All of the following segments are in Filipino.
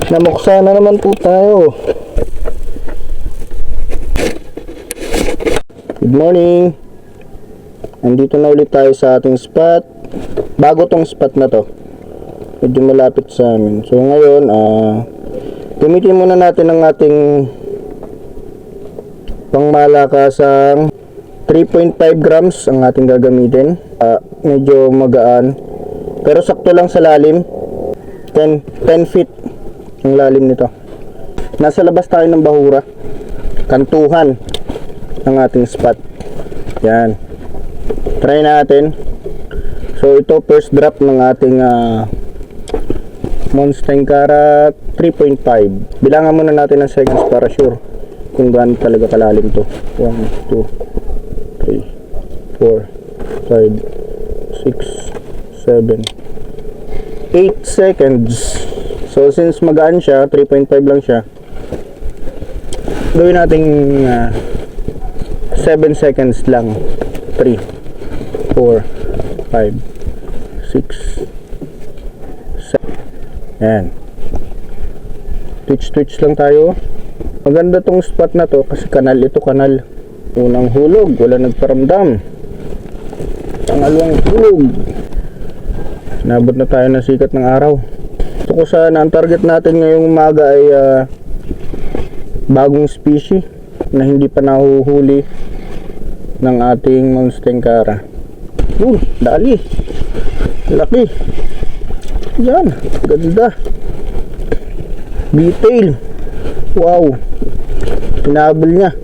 Namuksa na naman po tayo. Good morning. Andito na ulit tayo sa ating spot. Bago tong spot na to, medyo malapit sa amin. So ngayon, gamitin muna natin ang ating pangmalakasang 3.5 grams ang ating gagamitin. Medyo magaan, pero sakto lang sa lalim. 10 feet ang lalim nito. Nasa labas tayo ng bahura, kantuhan ng ating spot. Yan, try natin. So ito first drop ng ating Monstera 3.5. Bilangan muna natin ng seconds para sure kung gaano talaga kalalim to. 1, 2, 3, 4, 5, 6, 7, 8 seconds. So since magaan siya, 3.5 lang siya, gawin natin 7 seconds lang. 3, 4, 5, 6, 7. Yan. Twitch lang tayo. Maganda tong spot na to kasi kanal ito, kanal. Unang hulog, wala nagparamdam. Pangalawang hulog, nabot na tayo ng sikat ng araw. Ito ko sana ang target natin ngayong umaga ay bagong species na hindi pa nahuhuli ng ating Monstera. Dali, laki. Yan, ganda. Detail. Wow, pinabol niya.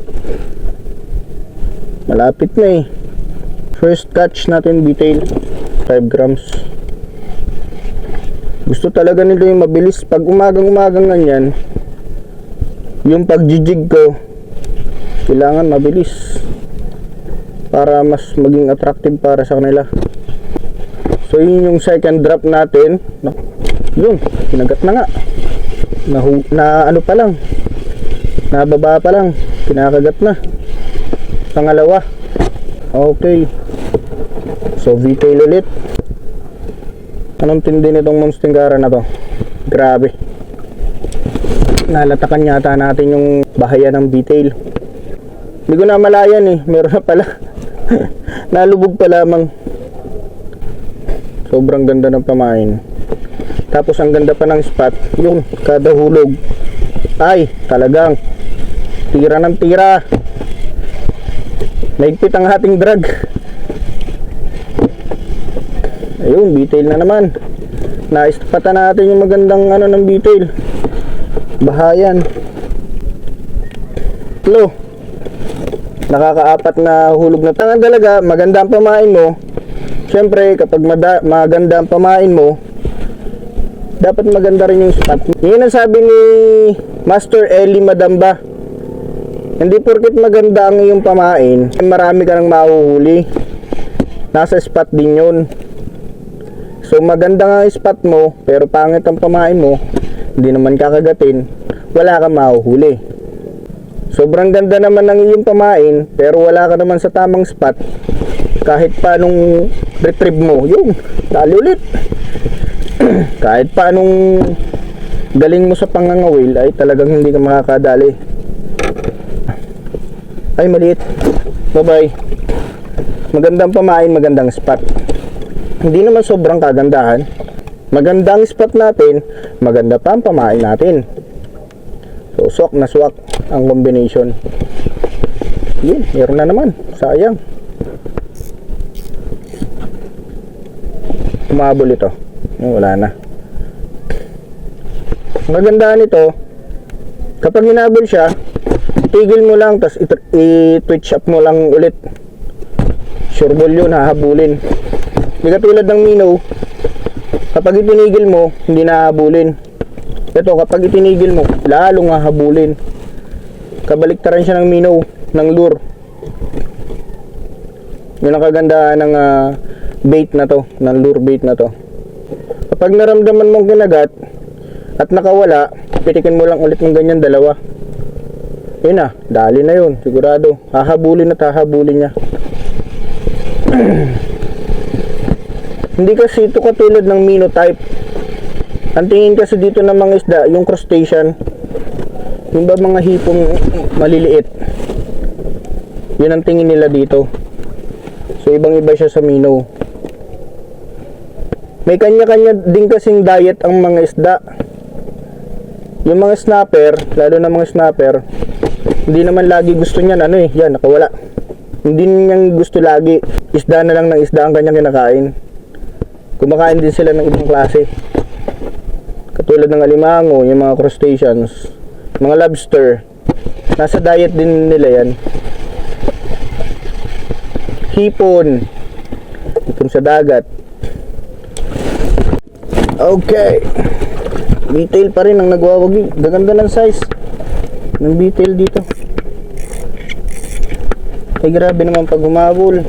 Malapit na eh. First catch natin, detail, 5 grams. Gusto talaga nila yung mabilis. Pag umagang ganyan, yung pagjijig ko kailangan mabilis para mas maging attractive para sa kanila. So yun yung second drop natin. Yun, kinagat na nga. Ano pa lang, nababa pa lang, kinakagat na. Pangalawa. Okay, so V-tail ulit. Anong tindi nitong Monstera na to? Grabe. Nalatakan yata natin yung bahaya ng V-tail. Hindi ko na malayan eh, meron na pala. Nalubog pa lamang. Sobrang ganda ng pamain. Tapos ang ganda pa ng spot. Yung kada hulog ay talagang tira ng tira. Naigpit ang ating drag. Ayun, B-tail na naman. Naispatan natin yung magandang ng B-tail. Bahayan. Lo, nakakaapat na hulog na tangan talaga. Maganda ang pamain mo. Siyempre kapag maganda ang pamain mo, dapat maganda rin yung spot. Yun ang sabi ni Master Eli Madamba. Hindi porket maganda ang iyong pamain, marami ka nang mahuhuli. Nasa spot din yun. So maganda nga yung spot mo, pero pangit ang pamain mo, hindi naman kakagatin, wala kang mahuhuli. Sobrang ganda naman ng iyong pamain, pero wala ka naman sa tamang spot. Kahit pa nung retrieve mo, yun, dali ulit. Kahit pa nung galing mo sa pangangawil, ay talagang hindi ka makakadali. Ay, maliit. Bye-bye. Magandang pamain, magandang spot. Hindi naman sobrang kagandahan. Magandang spot natin, maganda pa ang pamain natin. So, swak na swak ang combination. Yun, meron na naman. Sayang. Umabol ito. Wala na. Ang kagandahan nito, kapag hinabol siya, tigil mo lang, tapos i-twitch up mo lang ulit. Sure ball yun, hahabulin. Hindi katulad ng minnow, kapag itinigil mo, hindi nahabulin. Ito, kapag itinigil mo, lalong hahabulin. Kabaliktaran siya ng minnow, ng lure. Yun ang kagandahan ng bait na to, ng lure bait na to. Kapag naramdaman mong kinagat at nakawala, pitikin mo lang ulit ng ganyan, dalawa. Yun na, dali na yun, sigurado. Hahabulin at hahabulin niya. Hindi kasi ito katulad ng minnow type. Ang tingin kasi dito ng mga isda, yung crustacean, yung ba mga hipong maliliit, yun ang tingin nila dito. So ibang iba siya sa minnow. May kanya-kanya din kasing diet ang mga isda. Yung mga snapper, lalo na mga snapper, hindi naman lagi gusto niyan, yan, nakawala. Hindi niyang gusto lagi, isda na lang ng isda ang kanyang kinakain. Kumakain din sila ng ibang klase. Katulad ng alimango, yung mga crustaceans, mga lobster, nasa diet din nila yan. Hipon sa dagat. Okay, detail pa rin ang nagwawagi. Gaganda ng size ng detail dito. Ay grabe naman pag humabol.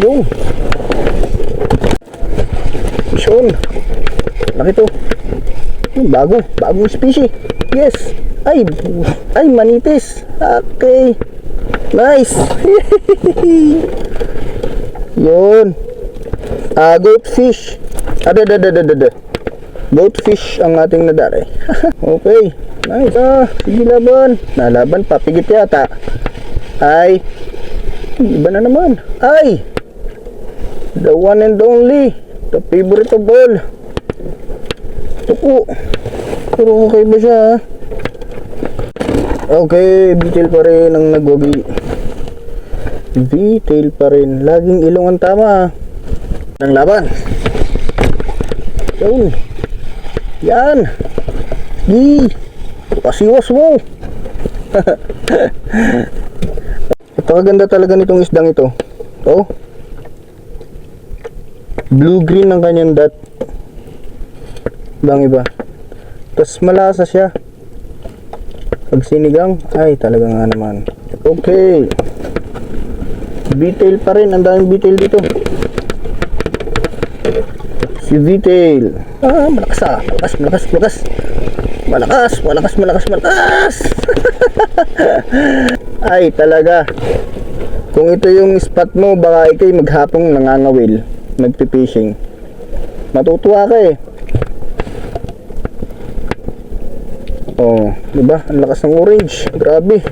Yung Sean, laki to. Yung bagong species. Yes. Ay manitis. Okay, nice. Yun. Goatfish. Goatfish ang ating nadari. Okay, nice. Sige, laban. Nalaban pa, pigit yata. Ay, iba na naman. Ay, the one and only, the favorite of all. Tuko. Pero okay ba siya, ha? Okay, detail pa rin ang nagwagi. Detail pa rin. Laging ilong ang tama. Ng laban. Yun. Yan. Pasiwas mo. Napakaganda talaga nitong isdang ito. Oh. Blue-green ang kanyang dot. Bang iba. Tapos malasa siya. Pag sinigang, ay talaga nga naman. Okay. Detail pa rin. Ang daming detail dito. Si detail. Malakas ah. Malakas. Ay talaga. Kung ito yung spot mo, baka ikay maghapong nangangawil, nagpipishing. Matutuwa ka eh. Oh, diba? Ang lakas ng orange. Grabe.